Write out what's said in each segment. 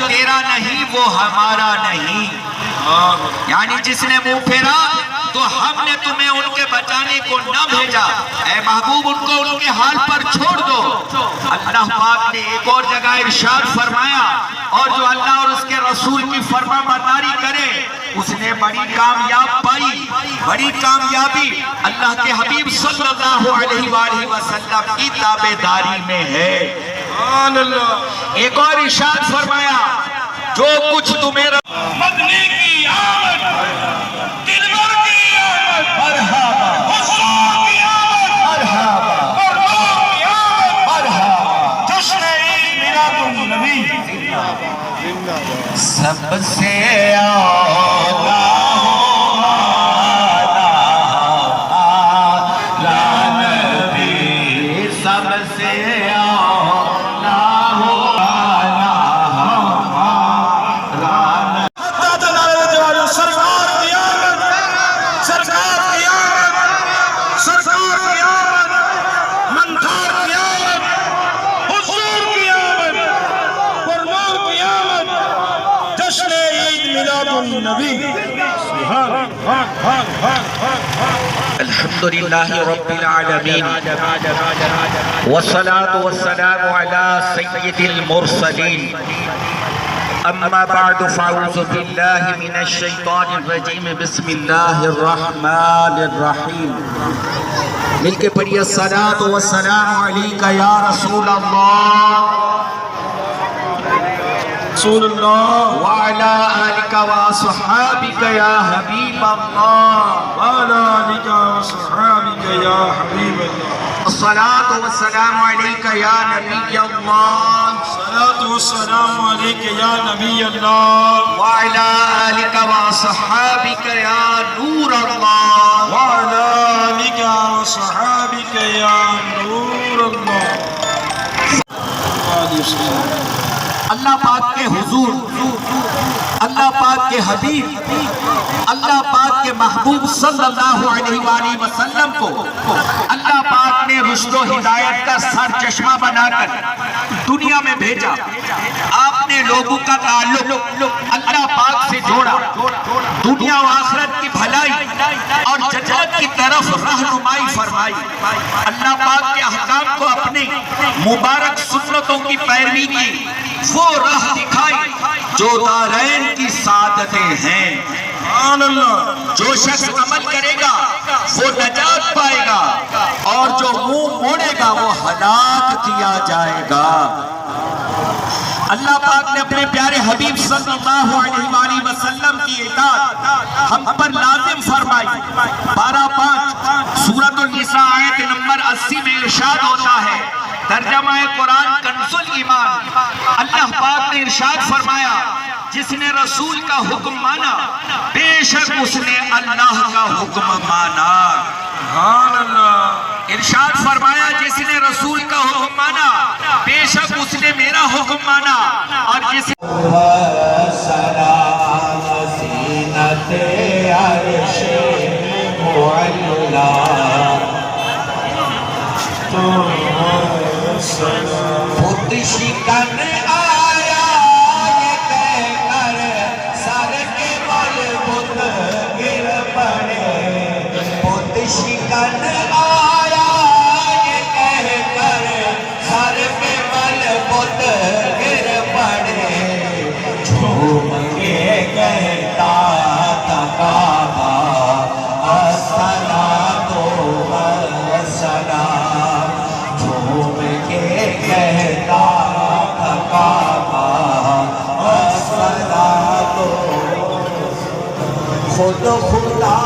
تیرا نہیں وہ ہمارا نہیں، یعنی جس نے منہ پھیرا تو ہم نے تمہیں ان کے بچانے کو نہ بھیجا، اے محبوب ان کو ان کے حال پر چھوڑ دو۔ اللہ پاک نے ایک اور جگہ ارشاد فرمایا، اور جو اللہ اور اس کے رسول کی فرما برداری کرے اس نے بڑی کامیاب پائی، بڑی کامیابی اللہ کے حبیب صلی اللہ علیہ وآلہ وسلم کی تابعداری میں ہے۔ ایک اور ارشاد فرمایا، جو کچھ تمہیں مدنی کی آمد، دلبر کی آمد، مرحبا، حضور کی آمد، مرحبا، مرحوم کی آمد، مرحبا، جشن عید میلاد النبی سب سے اولا نبی، سب سے الحمدللہ رب العالمین والصلاة والسلام على سید المرسلین، اما بعد فاعوذ باللہ من الشیطان الرجیم، بسم اللہ الرحمن الرحیم۔ مل کے پڑھیے، الصلاة والسلام علیکہ یا رسول اللہ وعلى آلك وصحابك يا حبيب الله، وعلى آلك وصحابك يا حبيب الله، الصلاة والسلام عليك يا نبي الله، الصلاة والسلام عليك يا نبي الله، وعلى آلك وصحابك يا نور الله، وعلى آلك وصحابك يا نور الله۔ اللہ پاک کے حضور، اللہ پاک کے حبیب، اللہ پاک کے محبوب صلی اللہ علیہ وآلہ وسلم کو اللہ پاک نے رشد و ہدایت کا سر چشمہ بنا کر دنیا میں بھیجا۔ آپ نے لوگوں کا تعلق اللہ پاک سے جوڑا، دنیا و آخرت کی بھلائی اور جنت کی طرف رہنمائی فرمائی۔ اللہ پاک کے احکام کو اپنی مبارک سنتوں کی پیروی کی، وہ راہ دکھائی جو دارین کی سعادتیں ہیں۔ جو شخص عمل کرے گا وہ نجات پائے گا، اور جو منہ موڑے گا وہ ہلاک کیا جائے گا۔ اللہ پاک نے اپنے پیارے حبیب صلی اللہ علیہ وآلہ وسلم کی اطاعت ہم پر لازم فرمائی۔ 12:5 سورۃ النساء آیت نمبر 80 میں ارشاد ہوتا ہے، ترجمہ قرآن کنز الایمان، اللہ پاک نے ارشاد فرمایا، جس نے رسول کا حکم مانا بے شک اس نے اللہ کا حکم مانا۔ ارشاد فرمایا، جس نے رسول کا حکم مانا بے شک اس نے میرا حکم مانا، اور جس خود شکن آیا یہ کہہ کر سر کے بل بت گر پڑے، خود شکن آیا یہ کہہ کر سر کے بل بت گر پڑے، جھوم کے کہتا تھا کعبہ الصلاۃ والسلام، جھوم کے کہتا تھا کعبہ الصلاۃ، خود خدا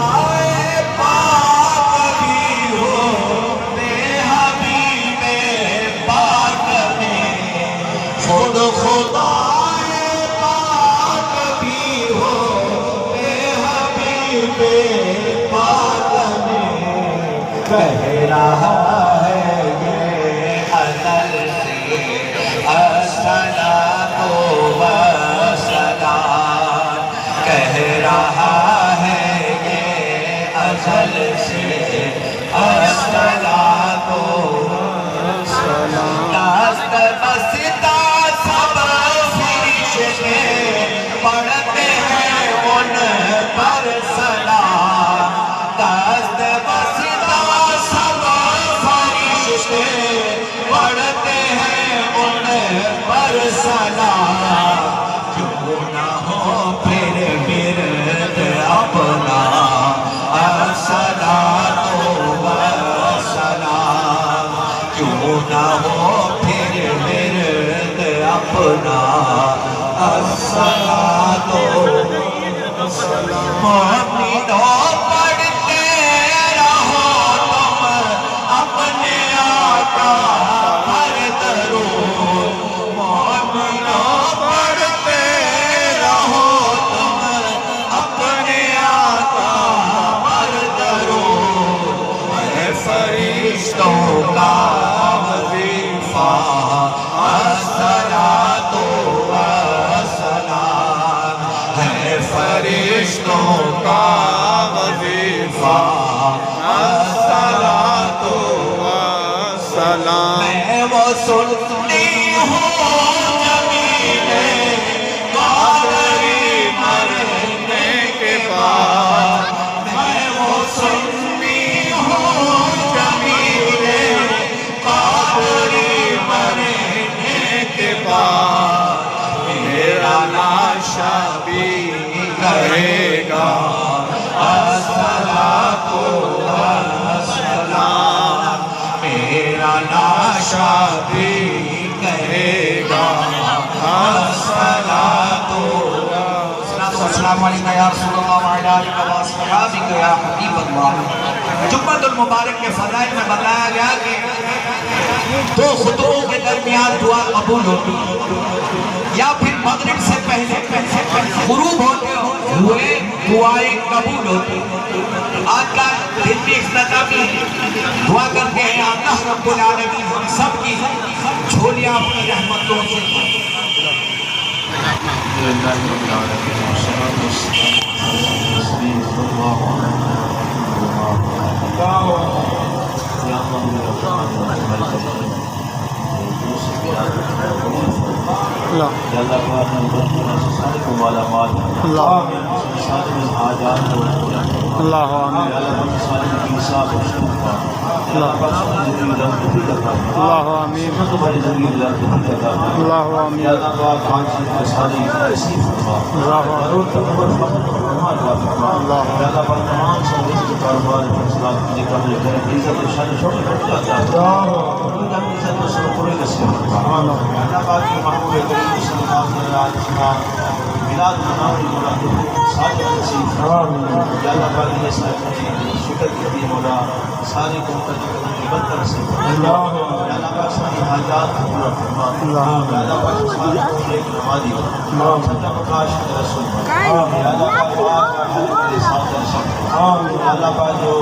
پاک بھی ہو بے حبیب پاک میں، خود خدا پاک بھی ہو بے حبیب پاک میں، کہہ رہا ہے یہ ازل سے الصلاۃ والسلام، کہہ رہا ہے یہ ازل سے الصلاۃ والسلام، دست بستا سب فرش کے پڑھتے ہیں ان پر سلام دست بستا سب فرشتے پڑھتے ہیں ان پر سلام کیوں نہ ہو پھر ورد اپنا الصلاۃ والسلام کیوں نہ ہو پھر ورد اپنا الصلاۃ والسلام مومنوں پڑھتے رہو تم اپنے آقا پر درود مومنوں پڑھتے رہو تم اپنے آقا پر درود اے فرشتوں کا وظیفہ الصلاۃ والسلام ہے فرشتوں کا وظیفہ الصلاۃ والسلام میں وہ سنتی ہوں جمیل قادری مرنے کے بعد میں وہ سنتی ہوں جمیل قادری مرنے کے بعد میرا لاشا بھی کہے گا الصلاۃ والسلام میرا لاشا بھی کہے گا الصلاۃ السلام علیکم یا رسول اللہ وعلی آلہ واصحابہ یا حبیب اللہ جمعۃ المبارک کے فضائل میں بتایا گیا کہ دو خطبوں کے درمیان دعا قبول ہوتی یا پھر مغرب سے پہلے غروب ہوتے ہوئے دعائیں قبول ہوتی آج کا دن بھی اختتامی دعا کرتے ہیں اللہ رب العالمین ہم سب کی جھولیاں اپنی رحمتوں سے اللہ آمین اللہ آمین اللہ آمین میلاد مناوی مولا ساری نصیب یا اللہ پاک یہ ساری شکر کی مولا ساری کو بدتر نصیب یا اللہ پاک ساری حاجات پورا فرما یا اللہ پاک ساری کو ایک نمازی سچا مقاش رسول یا اللہ پاک حضرت ساتھ نصیب یا اللہ پاک جو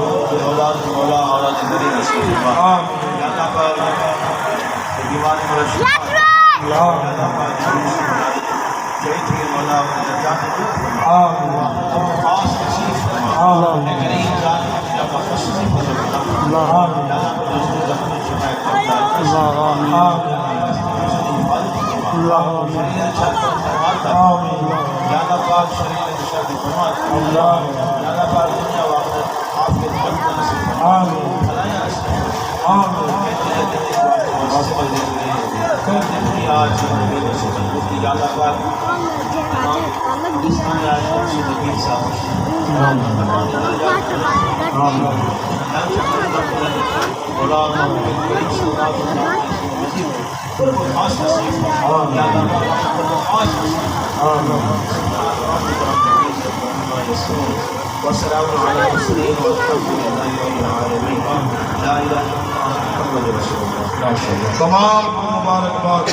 اولاد مولا اولاد نبی نصیب یا اللہ پاک دیوان مولا شکر یا اللہ پاک جیتی مولا خاص نصیب فرما کریم ذات یا خصوصی فرما اللہ والسلام على المرسلين والحمد لله رب العالمين لا اله الا الله محمد رسول الله تمام مبارکباد